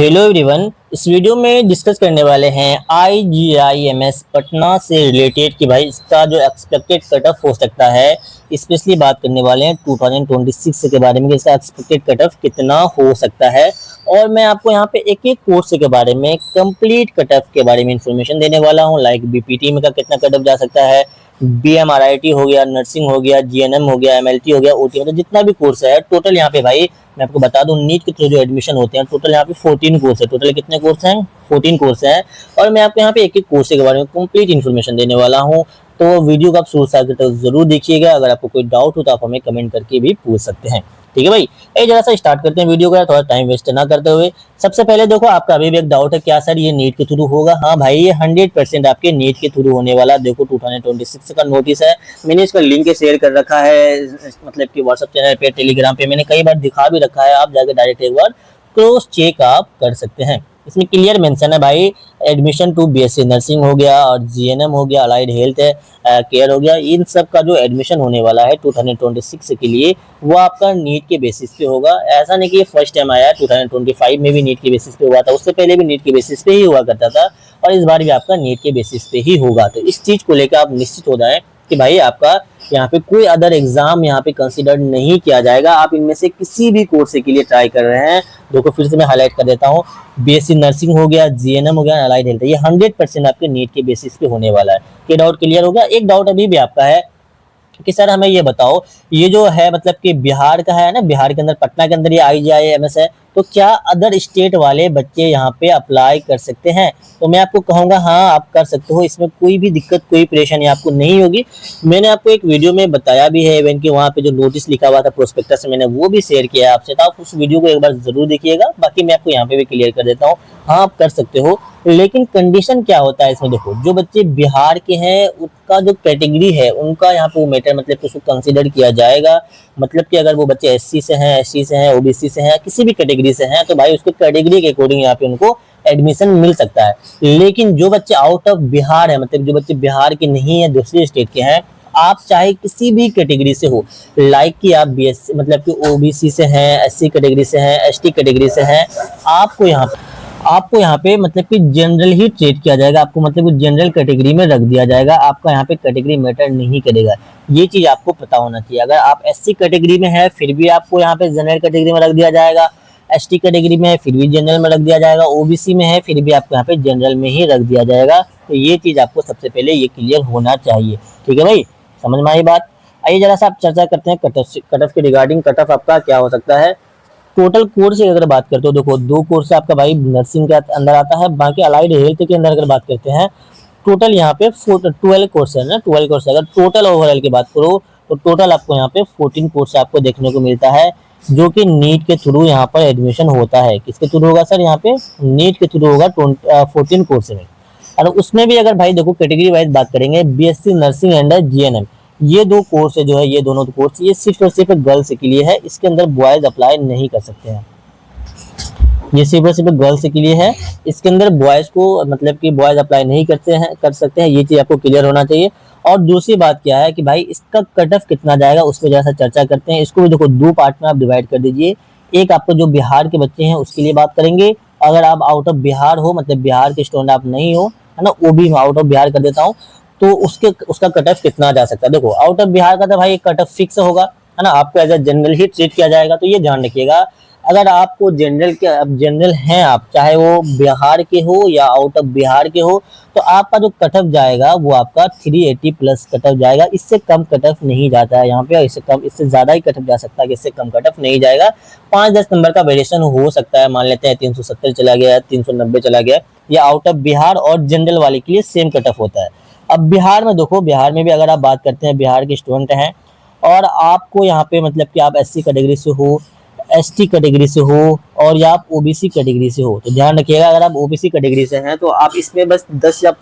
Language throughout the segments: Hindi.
Hello everyone. इस वीडियो में डिस्कस करने वाले हैं IGIMS पटना से रिलेटेड कि भाई इसका जो एक्सपेक्टेड कट ऑफ हो सकता है। स्पेशली बात करने वाले हैं 2026 के बारे में कि इसका एक्सपेक्टेड कट ऑफ कितना हो सकता है। और मैं आपको यहाँ पे एक एक कोर्स के बारे में कंप्लीट कट ऑफ के बारे में इंफॉर्मेशन देने वाला हूँ। लाइक BPT में का कितना कट ऑफ जा सकता है, BMRIT हो गया, नर्सिंग हो गया, GNM हो गया, MLT हो गया, OT मतलब जितना भी कोर्स है टोटल यहाँ पे भाई मैं आपको बता दूं नीट के थ्रू जो एडमिशन होते हैं टोटल यहाँ पे 14 कोर्स है। टोटल कितने कोर्स हैं? 14 कोर्स हैं। और मैं आपको यहाँ पे एक एक कोर्स के बारे में कंप्लीट इन्फॉर्मेशन देने वाला हूँ। तो वीडियो को आप शुरू से आखिर तक जरूर देखिएगा। अगर आपको कोई डाउट हो तो आप हमें कमेंट करके भी पूछ सकते हैं। ठीक है भाई, ये जरा सा स्टार्ट करते हैं वीडियो का, थोड़ा टाइम वेस्ट ना करते हुए। सबसे पहले देखो, आपका अभी भी एक डाउट है क्या सर ये नीट के थ्रू होगा? हाँ भाई, ये 100% आपके नीट के थ्रू होने वाला। देखो 2026 का नोटिस है, मैंने इसका लिंक शेयर कर रखा है, मतलब कि व्हाट्सएप चैनल पे, टेलीग्राम पे मैंने कई बार दिखा भी रखा है। आप जाके डायरेक्ट एक बार क्रॉस चेक आप कर सकते हैं। इसमें क्लियर मेंशन है भाई, एडमिशन टू BSc नर्सिंग हो गया और GNM हो गया, अलाइड हेल्थ केयर हो गया, इन सब का जो एडमिशन होने वाला है 2026 के लिए वो आपका नीट के बेसिस पे होगा। ऐसा नहीं कि ये फर्स्ट टाइम आया है, 2025 में भी नीट के बेसिस पे हुआ था, उससे पहले भी नीट के बेसिस पे ही हुआ करता था और इस बार भी आपका नीट के बेसिस पे ही होगा। तो इस चीज को लेकर आप निश्चित हो जाएं कि भाई आपका यहाँ पे कोई अदर एग्जाम यहाँ पे कंसीडर नहीं किया जाएगा। आप इनमें से किसी भी कोर्स के लिए ट्राई कर रहे हैं। देखो फिर से मैं हाईलाइट कर देता हूँ, BSc नर्सिंग हो गया, GNM हो गया, अलाइड हेल्थ, ये 100% आपके नीट के बेसिस पे होने वाला है। ये डाउट क्लियर हो गया? एक डाउट अभी भी आपका है कि सर हमें ये बताओ, ये जो है मतलब कि बिहार का है ना, बिहार के अंदर पटना के अंदर ये IGIMS है, तो क्या अदर स्टेट वाले बच्चे यहाँ पे अप्लाई कर सकते हैं? तो मैं आपको कहूँगा हाँ आप कर सकते हो, इसमें कोई भी दिक्कत कोई परेशानी आपको नहीं होगी। मैंने आपको एक वीडियो में बताया भी है, इवन कि वहाँ पे जो नोटिस लिखा हुआ था प्रोस्पेक्टस मैंने वो भी शेयर किया है आपसे, तो आप उस वीडियो को एक बार जरूर देखिएगा। बाकी मैं आपको यहाँ पे भी क्लियर कर देता हूँ, हाँ आप कर सकते हो। लेकिन कंडीशन क्या होता है इसमें, देखो जो बच्चे बिहार के हैं उनका जो कैटेगरी है उनका यहाँ पे वो मैटर मतलब कि उसको कंसीडर किया जाएगा। मतलब कि अगर वो बच्चे SC से हैं, ST से हैं, OBC से हैं, किसी भी कैटेगरी से हैं, तो भाई उसके कैटेगरी के अकॉर्डिंग यहाँ पे उनको एडमिशन मिल सकता है। लेकिन जो बच्चे आउट ऑफ बिहार है, मतलब जो बच्चे बिहार के नहीं है, दूसरे स्टेट के हैं, आप चाहे किसी भी कैटेगरी से हो, लाइक कि आप BSc मतलब कि OBC से हैं, SC कैटेगरी से हैं, ST कैटेगरी से हैं, आपको यहाँ पे मतलब कि जनरल ही ट्रीट किया जाएगा। आपको मतलब कि जनरल कैटेगरी में रख दिया जाएगा। आपका यहाँ पे कैटेगरी मैटर नहीं करेगा, ये चीज आपको पता होना चाहिए। अगर आप SC कैटेगरी में है फिर भी आपको यहाँ पे जनरल कैटेगरी में रख दिया जाएगा, ST कैटेगरी में है फिर भी जनरल में रख दिया जाएगा, OBC में है फिर भी आपको यहाँ पे जनरल में ही रख दिया जाएगा। तो ये चीज आपको सबसे पहले ये क्लियर होना चाहिए। ठीक है भाई, समझ में आई बात? आइए जरा सा आप चर्चा करते हैं कट ऑफ के रिगार्डिंग। कट ऑफ आपका क्या हो सकता है? टोटल कोर्स की अगर बात करते हो, देखो 2 कोर्स आपका भाई नर्सिंग के अंदर आता है, बाकी अलाइड हेल्थ के अंदर अगर बात करते हैं टोटल यहाँ पे 12 कोर्स है ना, 12 कोर्स। अगर टोटल ओवरऑल की बात करो तो टोटल आपको यहाँ पे 14 कोर्स आपको देखने को मिलता है, जो कि नीट के थ्रू यहाँ पर एडमिशन होता है। किसके थ्रू होगा सर? यहाँ पे नीट के थ्रू होगा 14 कोर्स में। और उसमें भी अगर भाई देखो कैटेगरी वाइज बात करेंगे, BSc नर्सिंग एंड GNM, ये 2 कोर्स है जो है, ये दोनों कोर्स ये सिर्फ और सिर्फ गर्ल्स के लिए है। इसके अंदर बॉयज अप्लाई नहीं कर सकते हैं, ये सिर्फ और सिर्फ गर्ल्स के लिए है। इसके अंदर बॉयज को मतलब कि बॉयज अप्लाई नहीं कर सकते हैं, ये चीज आपको क्लियर होना चाहिए। और दूसरी बात क्या है कि भाई इसका कट ऑफ कितना जाएगा उसमें जरा सा चर्चा करते हैं। इसको भी देखो 2 पार्ट में आप डिवाइड कर दीजिए। एक आपको जो बिहार के बच्चे हैं उसके लिए बात करेंगे। अगर आप आउट ऑफ बिहार हो, मतलब बिहार के स्टूडेंट आप नहीं हो, है ना, वो भी आउट ऑफ बिहार कर देता हूँ, तो उसका कट ऑफ कितना जा सकता है? देखो आउट ऑफ बिहार का तो भाई कट ऑफ फिक्स होगा, है ना, आपको एज ए जनरल ही ट्रीट किया जाएगा। तो ये ध्यान रखिएगा, अगर आपको जनरल के अब जनरल हैं आप, चाहे वो बिहार के हो या आउट ऑफ बिहार के हो, तो आपका जो कट ऑफ जाएगा वो आपका 380 प्लस कट ऑफ जाएगा। इससे कम कट ऑफ नहीं जाता है यहाँ पे, इससे ज्यादा ही कट ऑफ जा सकता है, इससे कम कट ऑफ नहीं जाएगा। 5-10 नंबर का वेरिएशन हो सकता है, मान लेते हैं 370 चला गया, 390 चला गया। ये आउट ऑफ बिहार और जनरल वाले के लिए सेम कट ऑफ होता है। अब बिहार में देखो, बिहार में भी अगर आप बात करते हैं, बिहार के स्टूडेंट हैं और आपको यहाँ पे मतलब कि आप SC कैटेगरी से हो, ST कैटेगरी से हो और या आप OBC कैटेगरी से हो, तो ध्यान रखिएगा अगर आप OBC कैटेगरी से हैं तो आप इसमें बस 10 या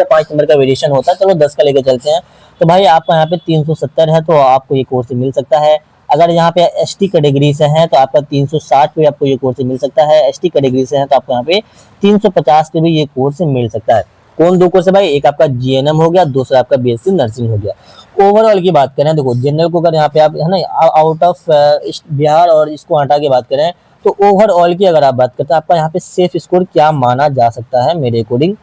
5 नंबर का वेरिएशन होता है। चलो 10 का लेकर चलते हैं, तो भाई आपका यहाँ पे 370 है तो आपको ये कोर्स मिल सकता है। अगर यहाँ पे ST कैटेगरी से है तो आपका 360 पे आपको ये कोर्स मिल सकता है। ST कैटेगरी से है तो आपको यहाँ पे 350 पे भी ये कोर्स मिल सकता है। कौन 2 कोर्स है भाई? एक आपका GNM हो गया, दूसरा आपका BSc नर्सिंग हो गया। ओवरऑल की बात करें, देखो जनरल को अगर यहाँ पे आप है ना आउट ऑफ बिहार और इसको हटा के बात करें तो ओवरऑल की अगर आप बात करते हैं आपका यहाँ पे सेफ स्कोर क्या माना जा सकता है मेरे अकॉर्डिंग,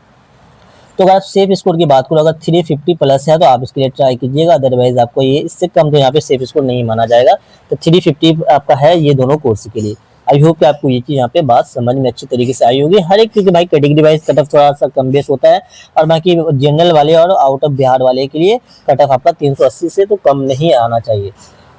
तो अगर आप सेफ स्कोर की बात करो, अगर 350 प्लस है तो आप इसके लिए ट्राई कीजिएगा, अदरवाइज आपको ये इससे कम तो यहाँ पे सेफ स्कोर नहीं माना जाएगा। तो 350 आपका है ये दोनों कोर्स के लिए। आई होप कि आपको ये चीज यहाँ पे बात समझ में अच्छी तरीके से आई होगी। हर एक क्योंकि भाई कैटेगरी वाइज कट ऑफ थोड़ा सा कम बेस होता है, और बाकी जनरल वाले और आउट ऑफ बिहार वाले के लिए कट ऑफ आपका 380 से तो कम नहीं आना चाहिए।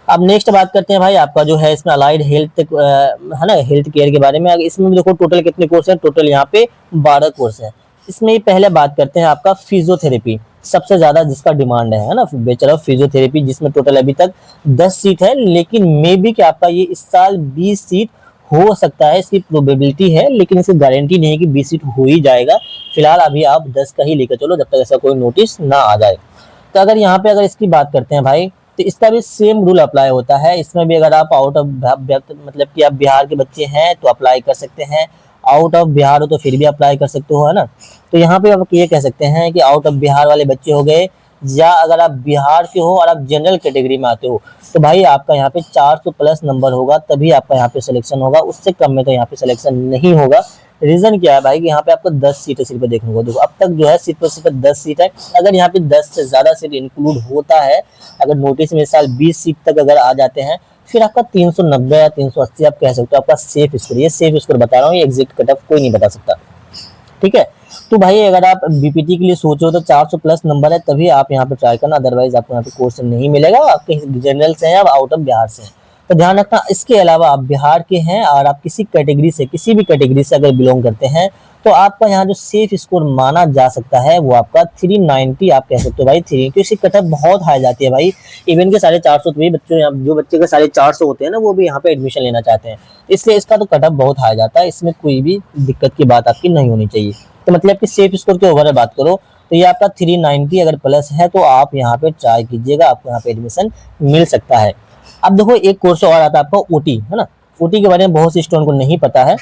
अब नेक्स्ट बात करते हैं भाई आपका जो है इसमें अलाइड हेल्थ है ना, हेल्थ केयर के बारे में। इसमें देखो टोटल कितने कोर्स हैं, टोटल यहाँ पे 12 कोर्स है। इसमें पहले बात करते हैं आपका फिजियोथेरेपी, सबसे ज्यादा जिसका डिमांड है ना, बैचलर ऑफ फिजियोथेरेपी, जिसमें टोटल अभी तक 10 सीट है, लेकिन मे बी कि आपका ये इस साल 20 सीट हो सकता है, इसकी प्रोबेबिलिटी है, लेकिन इसकी गारंटी नहीं है कि 20 सीट हो ही जाएगा। फिलहाल अभी आप 10 का ही लेकर चलो जब तक ऐसा कोई नोटिस ना आ जाए। तो अगर यहाँ पे अगर इसकी बात करते हैं भाई, तो इसका भी सेम रूल अप्लाई होता है। इसमें भी अगर आप आउट ऑफ मतलब कि आप बिहार के बच्चे हैं तो अप्लाई कर सकते हैं, आउट ऑफ बिहार हो तो फिर भी अप्लाई कर सकते हो, है ना। तो यहाँ पे आप ये कह सकते हैं कि आउट ऑफ बिहार वाले बच्चे हो गए, या अगर आप बिहार के हो और आप जनरल कैटेगरी में आते हो तो भाई आपका यहाँ पे 400 प्लस नंबर होगा तभी आपका यहाँ पे सिलेक्शन होगा, उससे कम में तो यहाँ पे सिलेक्शन नहीं होगा। रीजन क्या है भाई कि यहाँ पे आपको 10 सीटें सिर्फ देखने को, देखो अब तक जो है सिर्फ 10 सीट है। अगर यहाँ पे 10 से ज्यादा सीट इंक्लूड होता है, अगर नोटिस में इस साल 20 सीट तक अगर आ जाते हैं, फिर आपका 390 या 380 आप कह सकते हो आपका सेफ स्कोर। ये सेफ स्कोर बता रहा हूँ, ये एग्जैक्ट कट ऑफ कोई नहीं बता सकता, ठीक है। तो भाई अगर आप बीपीटी के लिए सोचो तो 400 प्लस नंबर है तभी आप यहाँ पे ट्राई करना, अदरवाइज आपको यहाँ पे कोर्स नहीं मिलेगा। आपके जनरल से हैं, आप आउट ऑफ बिहार से हैं तो ध्यान रखना। इसके अलावा आप बिहार के हैं और आप किसी कैटेगरी से, किसी भी कैटेगरी से अगर बिलोंग करते हैं, तो आपका यहाँ जो सेफ स्कोर माना जा सकता है वो आपका 390 आप कह सकते हो भाई। 3 तो इसकी कट ऑफ बहुत हाई जाती है भाई, इवन के 450 तो बच्चों जो बच्चे का 450 होते हैं ना वो भी यहाँ पे एडमिशन लेना चाहते हैं, इसलिए इसका तो कट ऑफ बहुत हाई जाता है। इसमें कोई भी दिक्कत की बात आपकी नहीं होनी चाहिए। तो मतलब कि सेफ स्कोर के ओवरऑल बात करो तो ये आपका 390 अगर प्लस है तो आप यहाँ पे ट्राई कीजिएगा, आपको यहाँ पे एडमिशन मिल सकता है। अब देखो एक कोर्स और आता है आपका ओटी, है ना। ओटी के बारे में बहुत से स्टूडेंट को नहीं पता है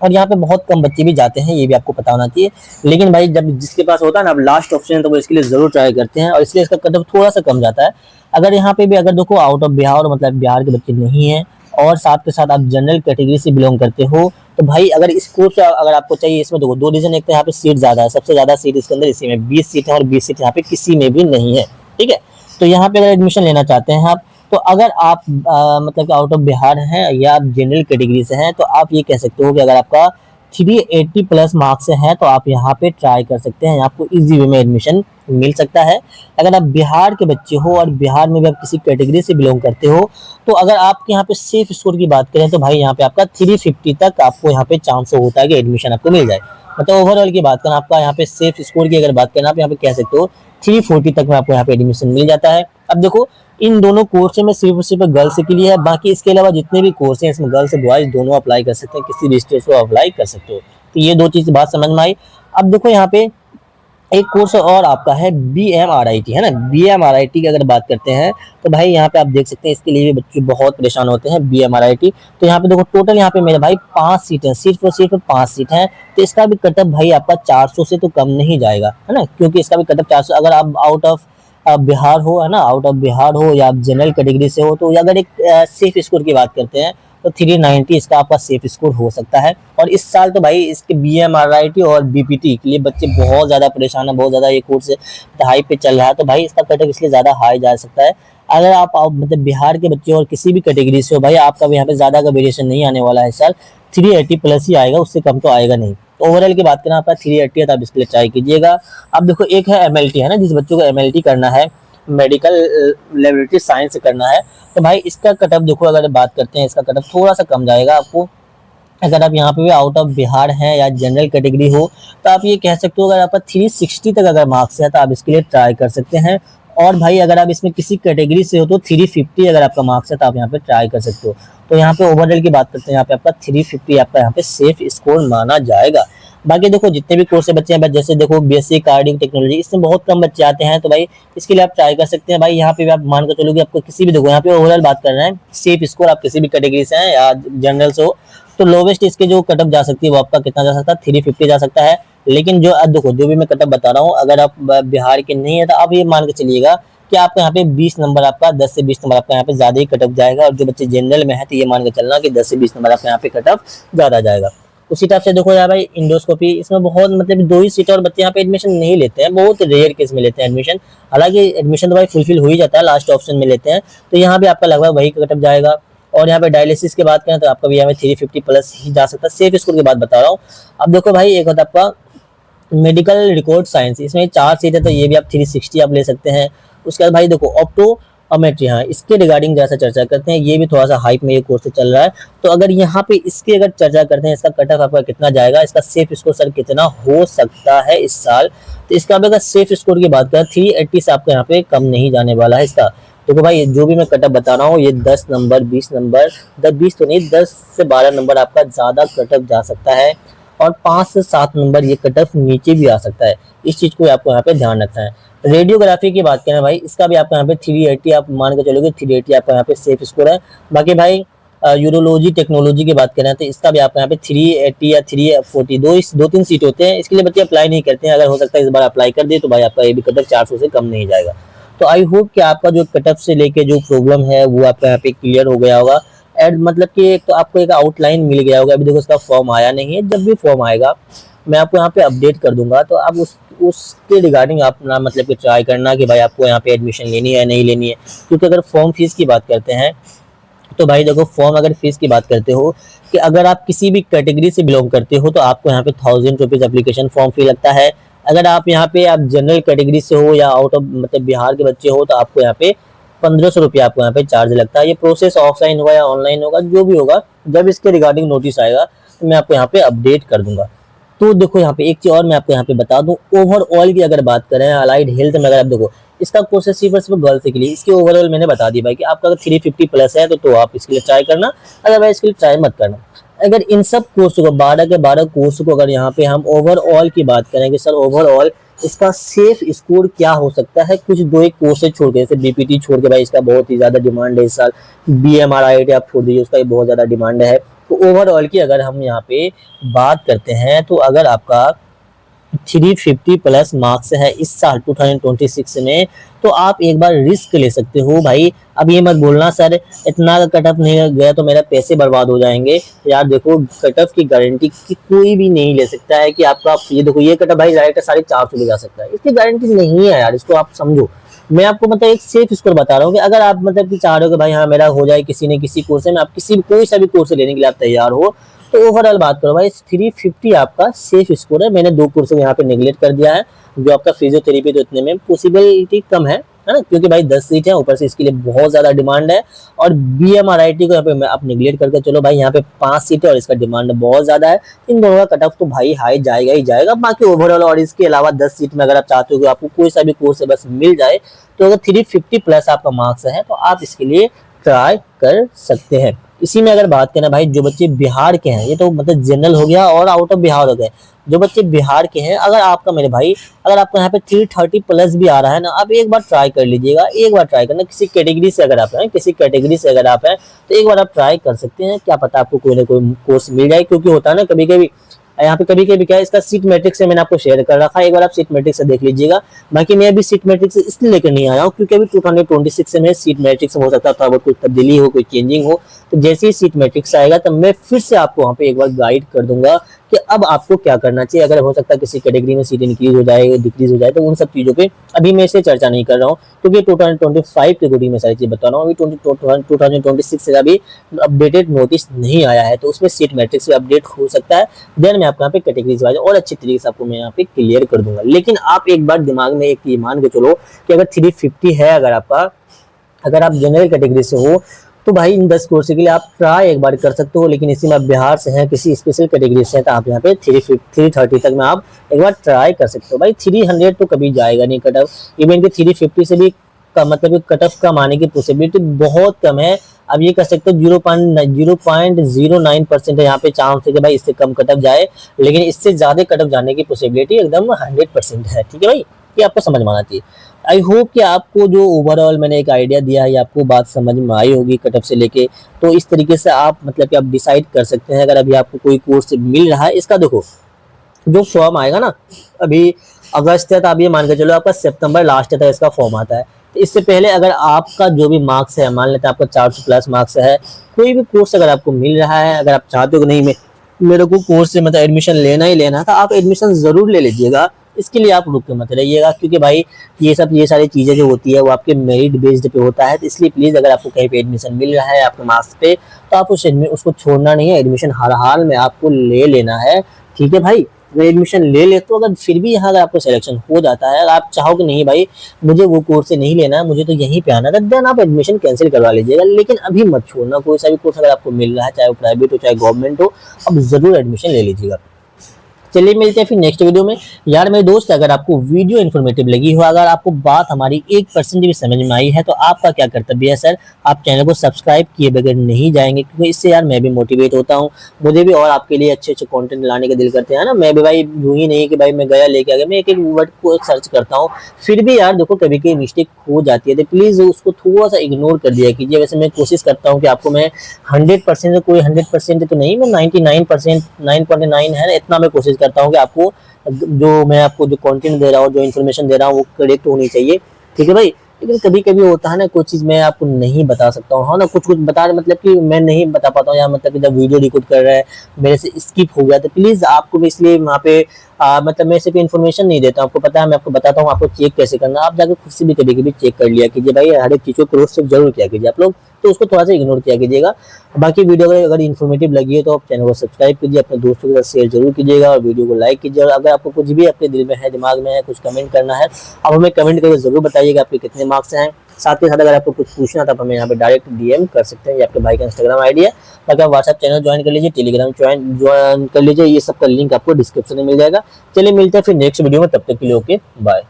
और यहाँ पे बहुत कम बच्चे भी जाते हैं, ये भी आपको पता होना चाहिए। लेकिन भाई जब जिसके पास होता है ना अब लास्ट ऑप्शन है तो वो इसके लिए जरूर ट्राई करते हैं और इसलिए इसका कट ऑफ थोड़ा सा कम जाता है। अगर यहाँ पे भी अगर देखो आउट ऑफ बिहार मतलब बिहार के बच्चे नहीं है और साथ के साथ आप जनरल कैटेगरी से बिलोंग करते हो, तो भाई अगर इस कोर्स अगर आपको चाहिए, इसमें देखो 2 रीजन, एक तो यहाँ पे सीट ज्यादा है, सबसे ज्यादा सीट इसके अंदर इसी में 20 सीट है और 20 सीट यहाँ पे किसी में भी नहीं है, ठीक है। तो यहाँ पे अगर एडमिशन लेना चाहते हैं आप, तो अगर आप मतलब आउट ऑफ बिहार हैं या आप जनरल कैटेगरी से हैं तो आप ये कह सकते हो कि अगर आपका 380 प्लस मार्क्स है तो आप यहाँ पे ट्राई कर सकते हैं, आपको इजी वे में एडमिशन मिल सकता है। अगर आप बिहार के बच्चे हो और बिहार में भी आप किसी कैटेगरी से बिलोंग करते हो, तो अगर आपके यहाँ पे सेफ स्कोर की बात करें तो भाई यहाँ पे आपका 350 तक आपको यहाँ पे चांस होता है कि एडमिशन आपको मिल जाए। मतलब ओवरऑल की बात करना, आपका यहाँ पे सेफ स्कोर की अगर बात करना आप यहाँ पे कह सकते हो 340 तक में आपको यहाँ पे एडमिशन मिल जाता है। अब देखो इन दोनों कोर्स में सिर्फ गर्ल्स के लिए है, बाकी इसके अलावा जितने भी कोर्स हैं इसमें गर्ल्स बॉयज दोनों अप्लाई कर सकते हैं, किसी भी स्टेट को अप्लाई कर सकते हो। तो ये 2 चीज बात समझ में आई। अब देखो यहाँ पे एक कोर्स और आपका है BMRIT, है ना। BMRIT की अगर बात करते हैं तो भाई यहाँ पे आप देख सकते हैं इसके लिए भी बच्चे बहुत परेशान होते हैं BMRIT। तो यहाँ पे देखो टोटल यहाँ पे मेरे भाई 5 सीट है, सिर्फ और सिर्फ 5 सीट है। तो इसका भी कटअप भाई आपका 400 से तो कम नहीं जाएगा, है ना, क्योंकि इसका भी कटअप 400। अगर आप आउट ऑफ बिहार हो, है ना, आउट ऑफ बिहार हो या आप जनरल कैटेगरी से हो, तो अगर एक सेफ स्कोर की बात करते हैं तो 390 इसका आपका सेफ स्कोर हो सकता है। और इस साल तो भाई इसके BMRIT और BPT के लिए बच्चे बहुत ज्यादा परेशान है, बहुत ज्यादा ये कोर्स हाई पे चल रहा है, तो भाई इसका कटअप इसलिए ज्यादा हाई जा सकता है। अगर आप मतलब बिहार के बच्चे और किसी भी कैटेगरी से हो भाई, आपका यहाँ पे ज्यादा का वेरिएशन नहीं आने वाला है इस साल, 380 प्लस ही आएगा, उससे कम तो आएगा नहीं। तो ओवरऑल की बात करें आपका 380 है तो आप इसके लिए ट्राई कीजिएगा। अब देखो एक है MLT, है ना, जिस बच्चों को MLT करना है, मेडिकल लेबोरेटरी साइंस करना है, तो भाई इसका कटअप देखो अगर बात करते हैं इसका कटअप थोड़ा सा कम जाएगा आपको। अगर आप यहाँ पे भी आउट ऑफ बिहार हैं या जनरल कैटेगरी हो तो आप ये कह सकते हो अगर आपका 360 तक अगर मार्क्स है तो आप इसके लिए ट्राई कर सकते हैं। और भाई अगर आप इसमें किसी कैटेगरी से हो तो 350 अगर आपका मार्क्स है तो आप यहाँ पे ट्राई कर सकते हो। तो यहाँ पे ओवरऑल की बात करते हैं, यहाँ पे आपका 350 आपका यहाँ पे सेफ स्कोर माना जाएगा। बाकी देखो जितने भी कोर्स से बच्चे हैं, जैसे देखो BSc कार्डिंग टेक्नोलॉजी, इसमें बहुत कम बच्चे आते हैं, तो भाई इसके लिए आप ट्राई कर सकते हैं। भाई यहाँ पे भी आप मान कर चलो कि आपको किसी भी, देखो यहाँ पे ओवरऑल बात कर रहे हैं सेफ स्कोर, आप किसी भी कैटेगरी से हैं या जनरल से हो, तो लोवेस्ट इसके जो कटअप जा सकती है वो आपका कितना जा सकता है, 350 जा सकता है। लेकिन जो देखो जो भी मैं कटअप बता रहा हूँ, अगर आप बिहार के नहीं है तो आप ये मान के चलिएगा कि आपका यहाँ पे 20 नंबर आपका 10 से 20 नंबर आपका यहाँ पे ज्यादा ही कट ऑफ जाएगा, और जो बच्चे जनरल में है तो ये मान के चलना कि 10 से 20 नंबर आपका यहाँ पे कट ऑफ ज्यादा जाएगा। उसी टाइप से देखो यार भाई इंडोस्कोपी, इसमें बहुत मतलब 2 ही सीट और बच्चे यहाँ पे एडमिशन नहीं लेते हैं, बहुत रेयर केस में लेते हैं एडमिशन। हालांकि एडमिशन तो भाई फुलफिल हो ही जाता है, लास्ट ऑप्शन में लेते हैं, तो यहाँ भी आपका लगभग वही कट ऑफ जाएगा। और यहाँ पे डायलिसिस की बात करें तो आपका भी यहाँ पे 350 प्लस ही जा सकता है, सेफ स्कोर की बात बता रहा हूँ। अब देखो भाई एक होता है आपका मेडिकल रिकॉर्ड साइंस, इसमें 4 सीट है, तो ये भी आप 360 आप ले सकते हैं। उसके बाद भाई देखो ऑप्टोमेट्री, हाँ इसके रिगार्डिंग जैसा चर्चा करते हैं, ये भी थोड़ा सा हाइप में ये कोर्स चल रहा है। तो अगर यहाँ पे इसकी अगर चर्चा करते हैं, इसका कट ऑफ आपका कितना जाएगा, इसका सेफ स्कोर सर कितना हो सकता है इस साल, तो इसका अगर सेफ स्कोर की बात करें 380 से आपको यहाँ पे कम नहीं जाने वाला है इसका। देखो भाई जो भी मैं कट ऑफ बता रहा हूँ, ये 10 नंबर 20 नंबर 10-20 तो नहीं, 10 से 12 नंबर आपका ज्यादा कट ऑफ जा सकता है, और 5 से 7 नंबर ये कट ऑफ नीचे भी आ सकता है। इस चीज को आपको यहाँ पे ध्यान रखना है। रेडियोग्राफी की बात करें भाई, इसका भी आपको यहाँ पे 380 आप मान के चलोगे, 380 आपका यहाँ पे सेफ स्कोर है। बाकी भाई यूरोलॉजी टेक्नोलॉजी की बात करें तो इसका भी आपको यहाँ पे 380 या 340 2-3 सीट होते हैं। इसके लिए बच्चे अप्लाई नहीं करते हैं, अगर हो सकता है इस बार अप्लाई कर दे तो भाई आपका ये भी कट ऑफ 400 से कम नहीं जाएगा। तो आई होप कि आपका जो कट ऑफ से लेके जो प्रॉब्लम है वो आपका यहाँ पे क्लियर हो गया होगा। एड मतलब कि एक तो आपको एक आउटलाइन मिल गया होगा। अभी देखो इसका फॉर्म आया नहीं है, जब भी फॉर्म आएगा मैं आपको यहाँ पे अपडेट कर दूंगा, तो आप उसके रिगार्डिंग आप ना मतलब कि ट्राई करना कि भाई आपको यहाँ पे एडमिशन लेनी है नहीं लेनी है। क्योंकि अगर फॉर्म फीस की बात करते हैं तो भाई देखो फॉर्म अगर फीस की बात करते हो कि अगर आप किसी भी कैटेगरी से बिलोंग करते हो तो आपको यहाँ पे 1000 रुपीज एप्लीकेशन फॉर्म फी लगता है। अगर आप यहाँ पे आप जनरल कैटेगरी से हो या आउट ऑफ मतलब बिहार के बच्चे हो तो आपको यहाँ पे 1500 रुपया आपको यहाँ पे चार्ज लगता है। ये प्रोसेस ऑफलाइन होगा या ऑनलाइन होगा जो भी होगा, जब इसके रिगार्डिंग नोटिस आएगा तो मैं आपको यहाँ पे अपडेट कर दूंगा। तो देखो यहाँ पे एक चीज और मैं आपको यहाँ पे बता दूं, ओवरऑल की अगर बात करें अलाइड हेल्थ में, अगर आप देखो इसका कोर्स सिर्फ और सिर्फ गर्ल्स के लिए, इसके ओवरऑल मैंने बता दी भाई कि आपका अगर 350 प्लस है तो आप इसके लिए ट्राई करना, अदरवाइज इसके लिए ट्राई मत करना। अगर इन सब कोर्स को 12 के 12 कोर्स को अगर यहाँ पे हम ओवरऑल की बात करें कि सर ओवरऑल इसका सेफ स्कोर क्या हो सकता है, कुछ 2-1 कोर्सेज छोड़ के, जैसे बीपीटी छोड़ के भाई इसका बहुत ही ज्यादा डिमांड है इस साल, बीएमआरआईटी आप छोड़ दीजिए उसका बहुत ज्यादा डिमांड है। तो ओवरऑल की अगर हम यहाँ पे बात करते हैं तो अगर आपका 350 प्लस मार्क्स है इस साल 2026 में, तो आप एक बार रिस्क ले सकते हो भाई। अब ये मत बोलना सर इतना कट ऑफ नहीं गया तो मेरा पैसे बर्बाद हो जाएंगे। यार देखो कट ऑफ की गारंटी की कोई भी नहीं ले सकता है कि आपका ये देखो ये कट ऑफ भाई डायरेक्ट 450 ले जा सकता है, इसकी गारंटी नहीं है यार, इसको आप समझो। मैं आपको मतलब एक सेफ स्कोर बता रहा हूँ कि अगर आप मतलब कि चाह रहे हो कि भाई हाँ मेरा हो जाए किसी न किसी कोर्स में, आप किसी कोई सा भी कोर्स लेने के लिए आप तैयार हो, तो ओवरऑल बात करो भाई 350 आपका सेफ स्कोर है। मैंने 2 कोर्स यहाँ पे नेग्लेक्ट कर दिया है, जो आपका फिजियोथेरेपी तो इतने में पॉसिबिलिटी कम है ना, क्योंकि भाई 10 सीट है, ऊपर से इसके लिए बहुत ज्यादा डिमांड है। और बीएमआरआईटी को यहाँ पे आप निगलेक्ट करके चलो भाई, यहाँ पे 5 सीट है और इसका डिमांड बहुत ज्यादा है। इन दोनों का कट ऑफ तो भाई हाई जाएगा ही जाएगा। बाकी ओवरऑल और इसके अलावा 10 सीट में अगर आप चाहते हो कि आपको कोई सा भी कोर्स बस मिल जाए, तो अगर 350 प्लस आपका मार्क्स है तो आप इसके लिए ट्राई कर सकते हैं। इसी में अगर बात करें भाई जो बच्चे बिहार के हैं, ये तो मतलब जनरल हो गया और आउट ऑफ बिहार हो गए, जो बच्चे बिहार के हैं, अगर आपका मेरे भाई अगर आपको यहाँ पे 330 प्लस भी आ रहा है ना, आप एक बार ट्राई कर लीजिएगा, एक बार ट्राई करना। किसी कैटेगरी से अगर आप हैं, किसी कैटेगरी से अगर आप हैं तो एक बार आप ट्राई कर सकते हैं, क्या पता आपको कोई ना कोई कोर्स मिल जाए। क्योंकि होता है ना कभी कभी यहाँ पे कभी कभी क्या है, इसका सीट मैट्रिक्स से मैंने आपको शेयर कर रखा है, एक बार आप सीट मैट्रिक्स से देख लीजिएगा। बाकी मैं अभी सीट मैट्रिक्स इसलिए लेकर नहीं आया हूँ क्योंकि अभी 2026 से मैं सीट मैट्रिक्स हो सकता था, कोई तब्दीली हो, कोई चेंजिंग हो, तो जैसे ही सीट मैट्रिक्स आएगा तब मैं फिर से आपको वहाँ पे एक बार गाइड कर दूंगा कि अब आपको क्या करना चाहिए। अगर हो सकता है किसी कैटेगरी में सीट इंक्रीज हो जाए, डिक्रीज हो जाए, तो उन सब चीजों पे अभी मैं इसे चर्चा नहीं कर रहा हूँ क्योंकि 2025 के गुडी में सारी चीज बता रहा हूँ। अभी 2026 का भी अपडेटेड नोटिस नहीं आया है, तो उसमें सीट मैट्रिक्स अपडेट हो सकता है। देन मैं आपको यहाँ पे कैटेगरीज वाइज और अच्छी तरीके से आपको मैं यहाँ पे क्लियर कर दूंगा। लेकिन आप एक बार दिमाग में एक ये मान के चलो कि अगर 350 है, अगर आप जनरल कैटेगरी से हो, तो भाई इन 10 कोर्स के लिए आप ट्राई एक बार कर सकते हो। लेकिन इसी में आप बिहार से हैं, किसी स्पेशल कैटेगरी से हैं, तो आप यहाँ पे 330 तक में आप एक बार ट्राई कर सकते हो। भाई 300 तो कभी जाएगा नहीं कट ऑफ, इवन कि 350 से भी मतलब कट ऑफ कम आने की पॉसिबिलिटी बहुत कम है। अब ये कर सकते हो 0.09% है यहाँ पे चांस है कि भाई इससे कम कट ऑफ जाए, लेकिन इससे ज्यादा कट ऑफ जाने की पॉसिबिलिटी एकदम 100% है। ठीक है भाई, ये आपको समझ में आना चाहिए। आई होप कि आपको जो ओवरऑल मैंने एक आइडिया दिया है, आपको बात समझ में आई होगी कट ऑफ से लेके। तो इस तरीके से आप मतलब कि आप डिसाइड कर सकते हैं। अगर अभी आपको कोई कोर्स मिल रहा है, इसका देखो जो फॉर्म आएगा ना, अभी अगस्त है तो आप ये मान के चलो आपका सितंबर लास्ट तक इसका फॉर्म आता है। इससे पहले अगर आपका जो भी मार्क्स है, मान लेते हैं आपका 400 प्लस मार्क्स है, कोई भी कोर्स अगर आपको मिल रहा है, अगर आप चाहते हो कि नहीं मेरे को कोर्स से मतलब एडमिशन लेना ही लेना है, तो आप एडमिशन जरूर ले लीजिएगा। इसके लिए आप रुक के मत रहिएगा, क्योंकि भाई ये सारी चीज़ें जो होती है वो आपके मेरिट बेस्ड पे होता है। तो इसलिए प्लीज़ अगर आपको कहीं पे एडमिशन मिल रहा है आपके मार्क्स पे, तो आप उसको छोड़ना नहीं है, एडमिशन हर हाल में आपको ले लेना है। ठीक है भाई, अगर एडमिशन ले ले तो अगर फिर भी यहाँ अगर आपको सिलेक्शन हो जाता है, अगर आप चाहो कि नहीं भाई मुझे वो कोर्स से नहीं लेना है, मुझे तो यहीं पे आना है, देन आप एडमिशन कैंसिल करवा लीजिएगा। लेकिन अभी मत छोड़ना, कोई सा भी कोर्स अगर आपको मिल रहा है, चाहे वो प्राइवेट हो चाहे गवर्नमेंट हो, अब जरूर एडमिशन ले लीजिएगा। चलिए मिलते हैं फिर नेक्स्ट वीडियो में। यार मेरे दोस्त, अगर आपको वीडियो इन्फॉर्मेटिव लगी हो, अगर आपको बात हमारी 1% भी समझ में आई है, तो आपका क्या कर्तव्य है सर, आप चैनल को सब्सक्राइब किए बगैर नहीं जाएंगे, क्योंकि इससे यार मैं भी मोटिवेट होता हूँ, मुझे भी और आपके लिए अच्छे अच्छे कंटेंट लाने का दिल करते हैं ना। मैं भी भाई यूं ही नहीं कि भाई मैं गया लेके आ गया, मैं एक एक वर्ड को सर्च करता हूँ, फिर भी यार देखो कभी कभी मिस्टेक हो जाती है, तो प्लीज उसको थोड़ा सा इग्नोर कर दिया कीजिए। वैसे मैं कोशिश करता हूँ कि आपको मैं 100% कोई 100% तो नहीं, मैं 99%, 9.9 है इतना मैं कोशिश करता हूँ कि आपको जो मैं आपको जो कंटेंट दे रहा हूँ, जो इन्फॉर्मेशन दे रहा हूँ, वो करेक्ट होनी चाहिए। ठीक है भाई, लेकिन कभी कभी होता है ना, कुछ चीज़ मैं आपको नहीं बता सकता हूँ, हाँ ना, कुछ कुछ बता मतलब कि मैं नहीं बता पाता हूँ, या मतलब कि जब वीडियो रिकॉर्ड कर रहा है मेरे से स्किप हो गया, तो प्लीज़ आपको भी इसलिए वहाँ पे मतलब मैं सिर्फ इन्फॉर्मेशन नहीं देता हूँ, आपको पता है, मैं आपको बताता हूँ आपको चेक कैसे करना। आप जाकर खुद से भी कभी कभी चेक कर लिया कीजिए भाई, हर एक चीज़ को क्रॉस चेक जरूर किया कीजिए आप लोग, तो उसको थोड़ा सा इग्नोर किया कीजिएगा। बाकी वीडियो अगर इन्फॉर्मेटिव लगी है तो आप चैनल को सब्सक्राइब कीजिए, अपने दोस्तों के साथ शेयर जरूर कीजिएगा, और वीडियो को लाइक कीजिए। और अगर आपको कुछ भी अपने दिल में है, दिमाग में है, कुछ कमेंट करना है, आप हमें कमेंट करके जरूर बताइएगा आपके कितने मार्क्स हैं। साथ ही साथ अगर आपको कुछ पूछना था, आप हमें यहाँ पे डायरेक्ट डीएम कर सकते हैं, ये आपके भाई का इंस्टाग्राम आईडी है। बाकी आप व्हाट्सएप चैनल ज्वाइन कर लीजिए, टेलीग्राम ज्वाइन कर लीजिए, ये सब का लिंक आपको डिस्क्रिप्शन में मिल जाएगा। चलिए मिलते हैं फिर नेक्स्ट वीडियो में, तब तक के लिए ओके बाय।